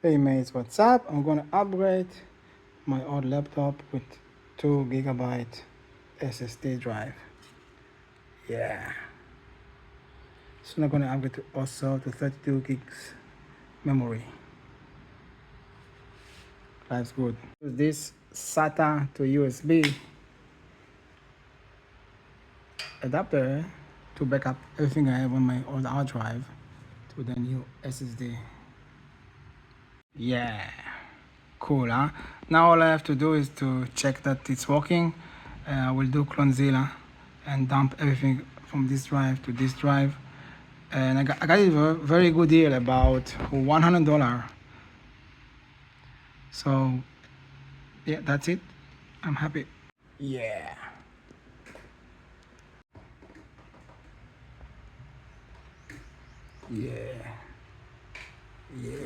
Hey mates, what's up? I'm gonna upgrade my old laptop with 2 GB SSD drive. Yeah. So I'm gonna upgrade also to 32 gigs memory. That's good. Use this SATA to USB adapter to back up everything I have on my old hard drive to the new SSD. Yeah. Cool, huh? Now all I have to do is to check that it's working. I will do Clonezilla and dump everything from this drive to this drive. And I got a very good deal, about $100. So yeah, that's it. I'm happy. Yeah. Yeah. Yeah.